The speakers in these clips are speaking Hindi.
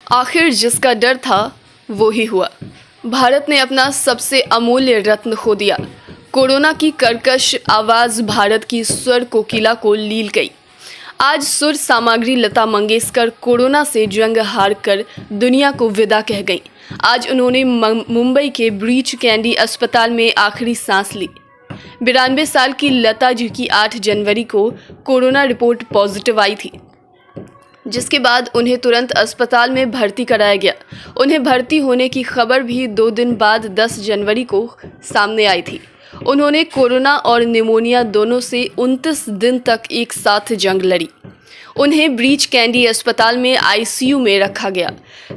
आखिर जिसका डर था वो ही हुआ। भारत ने अपना सबसे अमूल्य रत्न खो दिया। कोरोना की कर्कश आवाज़ भारत की स्वर कोकिला को लील गई। आज सुर सामग्री लता मंगेशकर कोरोना से जंग हार कर दुनिया को विदा कह गई। आज उन्होंने मुंबई के ब्रीच कैंडी अस्पताल में आखिरी सांस ली। 92 साल की लता जी की 8 जनवरी को कोरोना रिपोर्ट पॉजिटिव आई थी, जिसके बाद उन्हें तुरंत अस्पताल में भर्ती कराया गया। उन्हें भर्ती होने की खबर भी 2 दिन बाद 10 जनवरी को सामने आई थी। उन्होंने कोरोना और निमोनिया दोनों से 29 दिन तक एक साथ जंग लड़ी। उन्हें ब्रीच कैंडी अस्पताल में आईसीयू में रखा गया।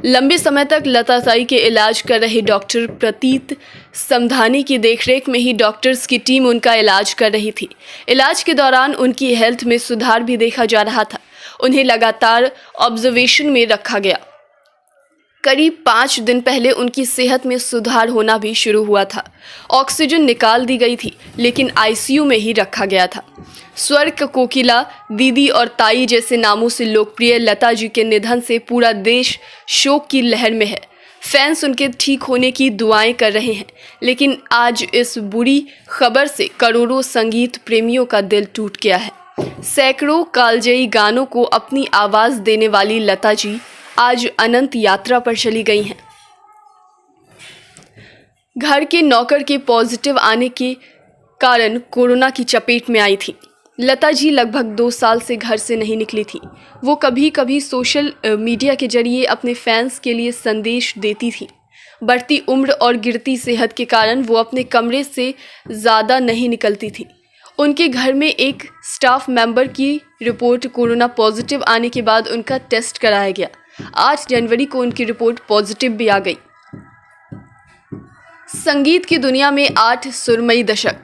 लंबे समय तक लता ताई के इलाज कर रहे डॉक्टर प्रतीत समधानी की देखरेख में ही डॉक्टर्स की टीम उनका इलाज कर रही थी। इलाज के दौरान उनकी हेल्थ में सुधार भी देखा जा रहा था। उन्हें लगातार ऑब्जर्वेशन में रखा गया। करीब 5 दिन पहले उनकी सेहत में सुधार होना भी शुरू हुआ था। ऑक्सीजन निकाल दी गई थी, लेकिन आईसीयू में ही रखा गया था। स्वर्ग कोकिला, दीदी और ताई जैसे नामों से लोकप्रिय लता जी के निधन से पूरा देश शोक की लहर में है। फैंस उनके ठीक होने की दुआएं कर रहे हैं, लेकिन आज इस बुरी खबर से करोड़ों संगीत प्रेमियों का दिल टूट गया है। सैकड़ों कालजयी गानों को अपनी आवाज़ देने वाली लता जी आज अनंत यात्रा पर चली गई हैं। घर के नौकर के पॉजिटिव आने के कारण कोरोना की चपेट में आई थी। लता जी लगभग 2 साल से घर से नहीं निकली थी। वो कभी कभी सोशल मीडिया के जरिए अपने फैंस के लिए संदेश देती थी। बढ़ती उम्र और गिरती सेहत के कारण वो अपने कमरे से ज़्यादा नहीं निकलती थी। उनके घर में एक स्टाफ मेंबर की रिपोर्ट कोरोना पॉजिटिव आने के बाद उनका टेस्ट कराया गया। 8 जनवरी को उनकी रिपोर्ट पॉजिटिव भी आ गई। संगीत की दुनिया में 8 सुरमई दशक।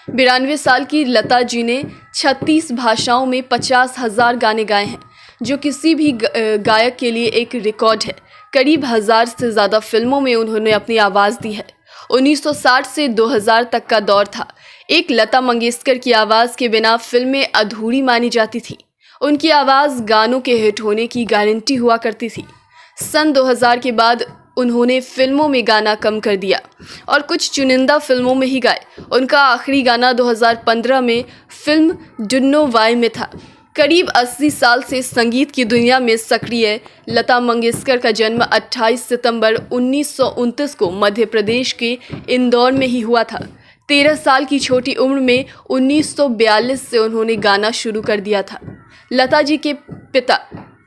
92 साल की लता जी ने 36 भाषाओं में 50,000 गाने गाए हैं, जो किसी भी गायक के लिए एक रिकॉर्ड है। करीब 1000 से ज़्यादा फिल्मों में उन्होंने अपनी आवाज़ दी है। 1960 से 2000 तक का दौर था। एक लता मंगेशकर की आवाज़ के बिना फिल्में अधूरी मानी जाती थी। उनकी आवाज़ गानों के हिट होने की गारंटी हुआ करती थी। सन 2000 के बाद उन्होंने फिल्मों में गाना कम कर दिया और कुछ चुनिंदा फिल्मों में ही गाए। उनका आखिरी गाना 2015 में फिल्म डुन्नो वाई में था। करीब 80 साल से संगीत की दुनिया में सक्रिय लता मंगेशकर का जन्म 28 सितंबर 1929 को मध्य प्रदेश के इंदौर में ही हुआ था। 13 साल की छोटी उम्र में 1942 से उन्होंने गाना शुरू कर दिया था। लता जी के पिता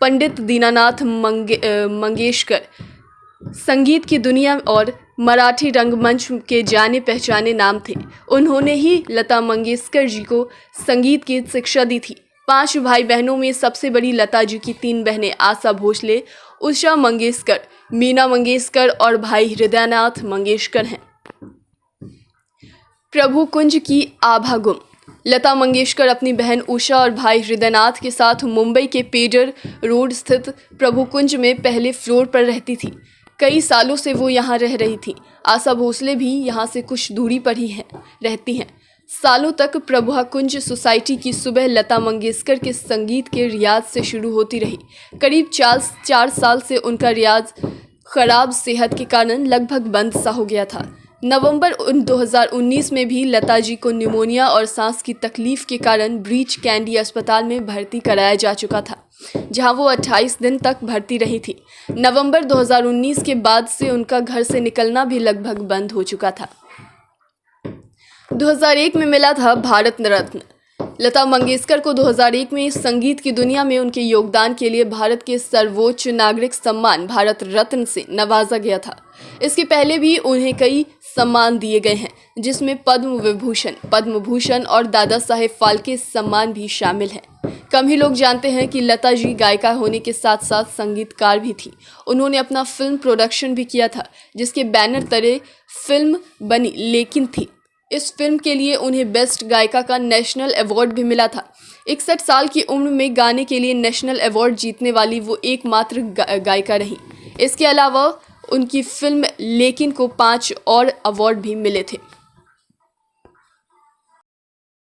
पंडित दीनानाथ मंगेशकर संगीत की दुनिया और मराठी रंगमंच के जाने पहचाने नाम थे। उन्होंने ही लता मंगेशकर जी को संगीत की शिक्षा दी थी। 5 भाई बहनों में सबसे बड़ी लता जी की 3 बहनें आशा भोसले, उषा मंगेशकर, मीना मंगेशकर और भाई हृदयनाथ मंगेशकर हैं। प्रभु कुंज की आभा गुम। लता मंगेशकर अपनी बहन उषा और भाई हृदयनाथ के साथ मुंबई के पेडर रोड स्थित प्रभु कुंज में पहले फ्लोर पर रहती थी। कई सालों से वो यहाँ रह रही थी। आशा भोसले भी यहाँ से कुछ दूरी पर ही रहती हैं। सालों तक प्रभु कुंज सोसाइटी की सुबह लता मंगेशकर के संगीत के रियाज से शुरू होती रही। करीब 4 साल से उनका रियाज खराब सेहत के कारण लगभग बंद सा हो गया था। नवंबर 2019 में भी लता जी को निमोनिया और सांस की तकलीफ के कारण ब्रीच कैंडी अस्पताल में भर्ती कराया जा चुका था, जहां वो 28 दिन तक भर्ती रही थी। नवंबर 2019 के बाद से उनका घर से निकलना भी लगभग बंद हो चुका था। 2001 में मिला था भारत रत्न। लता मंगेशकर को 2001 में संगीत की दुनिया में उनके योगदान के लिए भारत के सर्वोच्च नागरिक सम्मान भारत रत्न से नवाजा गया था। इसके पहले भी उन्हें कई सम्मान दिए गए हैं, जिसमें पद्म विभूषण, पद्म भूषण और दादा साहेब फाल्के सम्मान भी शामिल हैं। कम ही लोग जानते हैं कि लता जी गायिका होने के साथ साथ संगीतकार भी थी। उन्होंने अपना फिल्म प्रोडक्शन भी किया था, जिसके बैनर तले फिल्म बनी लेकिन थी। इस फिल्म के लिए उन्हें बेस्ट गायिका का नेशनल अवार्ड भी मिला था। 61 साल की उम्र में गाने के लिए नेशनल अवार्ड जीतने वाली वो एकमात्र गायिका रही। इसके अलावा उनकी फिल्म लेकिन को 5 और अवार्ड भी मिले थे।